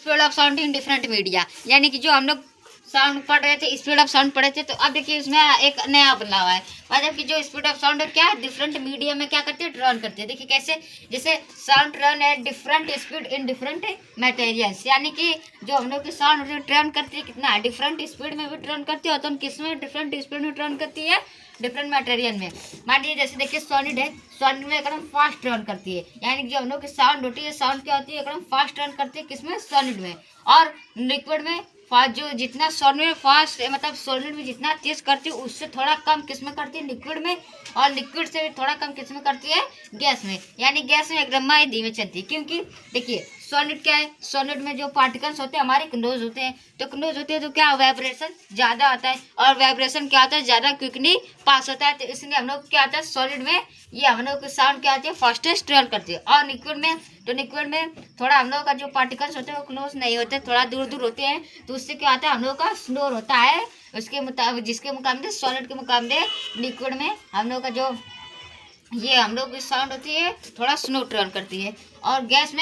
Speed of sound in different media, यानी कि जो हम लोग साउंड पढ़ रहे थे, स्पीड ऑफ साउंड पढ़े थे, तो अब देखिए इसमें एक नया बदलाव है। मतलब कि जो स्पीड ऑफ साउंड है क्या है, डिफरेंट मीडिया में क्या करती है, ट्रेन करती है। देखिए कैसे, जैसे साउंड ट्रेन है different speed in different materials, यानी कि जो हम लोग की साउंड ट्रेन करती है कितना डिफरेंट स्पीड में भी ट्रेन करती है, तो किस में डिफरेंट स्पीड में ट्रेन करती है, डिफरेंट मटेरियल में। मान लीजिए जैसे देखिए सॉलिड है, सॉलिड में एकदम फास्ट टर्न करती है, यानी कि जो हम लोग की साउंड होती है, साउंड क्या होती है, एकदम फास्ट टर्न करती है किसमें, सॉलिड में। और लिक्विड में फास्ट, जो जितना सॉलिड में फास्ट मतलब सॉलिड में जितना तेज करती है उससे थोड़ा कम किसमें करती है, लिक्विड में। और लिक्विड से भी थोड़ा कम किसमें करती है, गैस में। यानी गैस में एकदम धीमे चलती है, क्योंकि देखिए सॉलिड क्या है, सॉलिड में जो पार्टिकल्स होते हैं हमारे क्लोज होते हैं, तो क्लोज होते हैं तो क्या वाइब्रेशन ज़्यादा आता है, और वाइब्रेशन क्या होता है, ज़्यादा क्विकली पास होता है। तो इसलिए हम लोग क्या होता है, सॉलिड में ये हम लोग की साउंड क्या होती है, फास्टेस्ट ट्रेवल करती है। और लिक्विड में, तो लिक्विड में थोड़ा हम लोग का जो पार्टिकल्स होते हैं वो क्लोज नहीं होते, थोड़ा दूर दूर होते हैं, तो उससे क्या होता है, हम लोग का स्लोर होता है उसके मुताबिक, जिसके मुकाबले सॉलिड के मुकाबले लिक्विड में हम लोग का जो ये हम लोग की साउंड होती है थोड़ा स्लो ट्रेवल करती है। और गैस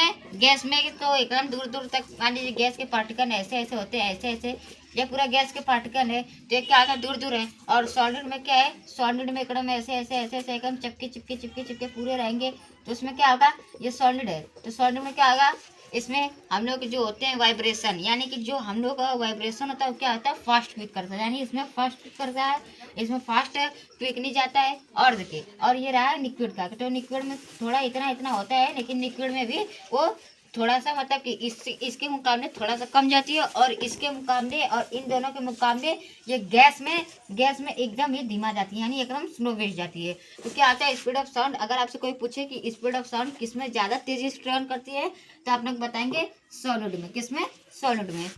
में तो एकदम दूर दूर तक, मान लीजिए गैस के पार्टिकल ऐसे ऐसे होते हैं, ऐसे ऐसे, ये पूरा गैस के पार्टिकल है, तो ये क्या होता है, दूर दूर है। और सॉलिड में क्या है, सॉलिड में एकदम ऐसे ऐसे ऐसे ऐसे एकदम चिपके चिपके चिपके चिपके पूरे रहेंगे, तो उसमें क्या होगा, ये सॉलिड है, तो सॉलिड में क्या होगा, इसमें हम लोग जो होते हैं वाइब्रेशन, यानी कि जो हम लोग का वाइब्रेशन होता है वो क्या होता है, फास्ट क्विक करता है, यानी इसमें फास्ट क्विक करता है, इसमें फास्ट क्विक नहीं जाता है। और देखिए, और ये रहा लिक्विड का, तो लिक्विड में थोड़ा इतना इतना होता है, लेकिन लिक्विड में भी वो थोड़ा सा मतलब कि इसके मुकाबले थोड़ा सा कम जाती है, और इसके मुकाबले और इन दोनों के मुकाबले ये गैस में एकदम ये धीमा जाती है, यानी एकदम स्लो वेज जाती है। तो क्या आता है स्पीड ऑफ साउंड, अगर आपसे कोई पूछे कि स्पीड ऑफ साउंड किसमें ज़्यादा तेजी से ट्रेवल करती है, तो आप लोग बताएंगे सॉलिड में, किसमें, सॉलिड में।